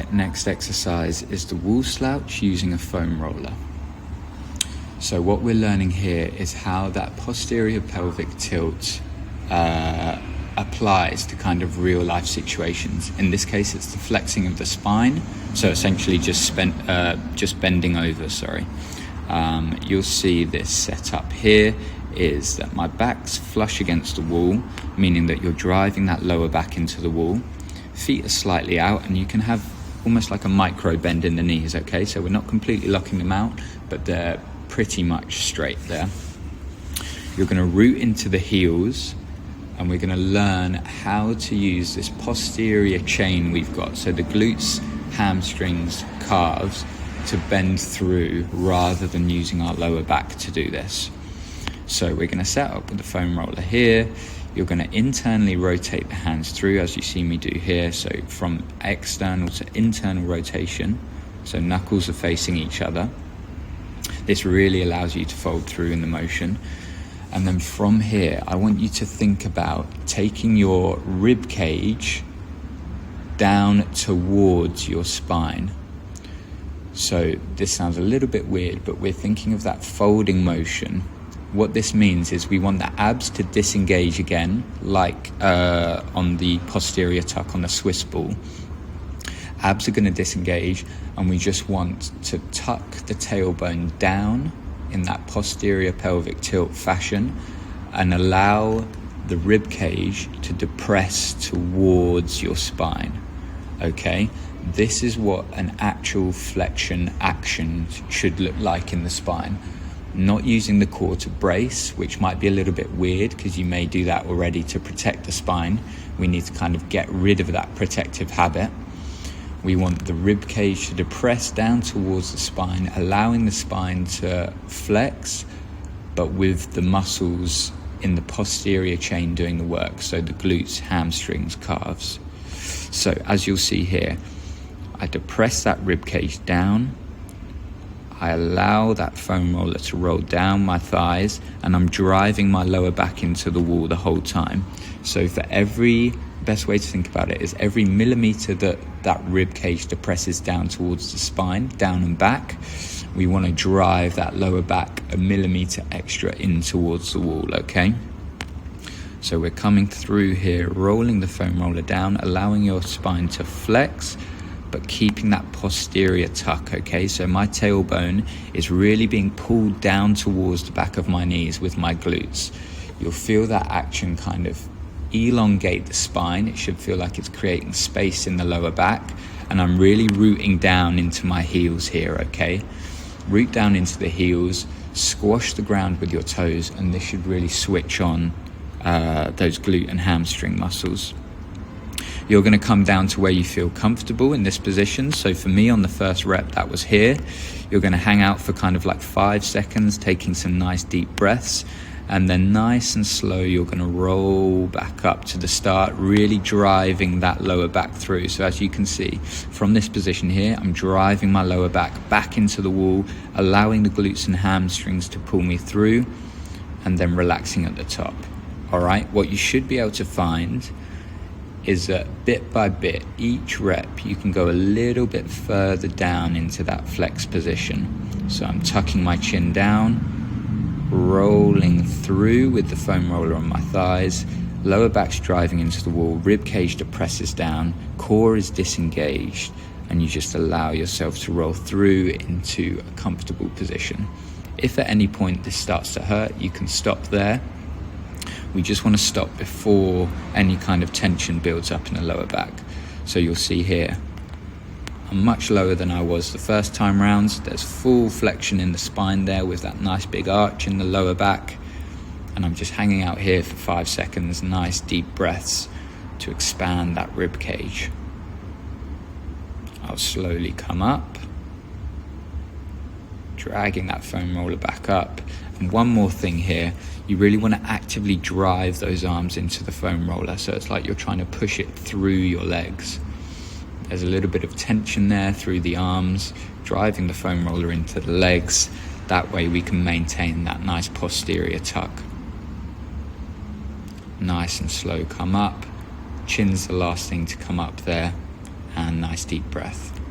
Right, next exercise is the wall slouch using a foam roller. So what we're learning here is how that posterior pelvic tilt applies to kind of real life situations. In this case, it's the flexing of the spine. So essentially just bending over, You'll see this setup here is that my back's flush against the wall, meaning that you're driving that lower back into the wall. Feet are slightly out, and you can have almost like a micro bend in the knees, okay? So we're not completely locking them out, but they're pretty much straight there. You're gonna root into the heels, and we're gonna learn how to use this posterior chain we've got. So the glutes, hamstrings, calves, to bend through rather than using our lower back to do this. So we're gonna set up with the foam roller here. You're going to internally rotate the hands through, as you see me do here. So from external to internal rotation. So knuckles are facing each other. This really allows you to fold through in the motion. And then from here, I want you to think about taking your rib cage down towards your spine. So this sounds a little bit weird, but we're thinking of that folding motion. What this means is we want the abs to disengage again, like on the posterior tuck on the Swiss ball. Abs are going to disengage, and we just want to tuck the tailbone down in that posterior pelvic tilt fashion and allow the rib cage to depress towards your spine. Okay, this is what an actual flexion action should look like in the spine. Not using the core to brace, which might be a little bit weird because you may do that already to protect the spine. We need to kind of get rid of that protective habit. We want the rib cage to depress down towards the spine, allowing the spine to flex, but with the muscles in the posterior chain doing the work. So the glutes, hamstrings, calves. So as you'll see here, I depress that rib cage down. I allow that foam roller to roll down my thighs, and I'm driving my lower back into the wall the whole time. So best way to think about it is every millimeter that rib cage depresses down towards the spine, down and back, we want to drive that lower back a millimeter extra in towards the wall, okay? So we're coming through here, rolling the foam roller down, allowing your spine to flex, but keeping that posterior tuck, okay? So my tailbone is really being pulled down towards the back of my knees with my glutes. You'll feel that action kind of elongate the spine. It should feel like it's creating space in the lower back, and I'm really rooting down into my heels here, okay? Root down into the heels, squash the ground with your toes, and this should really switch on those glute and hamstring muscles. You're going to come down to where you feel comfortable in this position. So for me on the first rep, that was here. You're going to hang out for kind of like 5 seconds, taking some nice deep breaths. And then nice and slow, you're going to roll back up to the start, really driving that lower back through. So as you can see, from this position here, I'm driving my lower back into the wall, allowing the glutes and hamstrings to pull me through, and then relaxing at the top. All right, what you should be able to find is that bit by bit, each rep, you can go a little bit further down into that flex position. So I'm tucking my chin down, rolling through with the foam roller on my thighs, lower back's driving into the wall, rib cage depresses down, core is disengaged, and you just allow yourself to roll through into a comfortable position. If at any point this starts to hurt, you can stop there. We just want to stop before any kind of tension builds up in the lower back. So you'll see here, I'm much lower than I was the first time round. There's full flexion in the spine there with that nice big arch in the lower back. And I'm just hanging out here for 5 seconds, nice deep breaths to expand that rib cage. I'll slowly come up, dragging that foam roller back up. And one more thing here, you really want to actively drive those arms into the foam roller. So it's like you're trying to push it through your legs. There's a little bit of tension there through the arms, driving the foam roller into the legs. That way we can maintain that nice posterior tuck. Nice and slow come up. Chin's the last thing to come up there. and nice deep breath.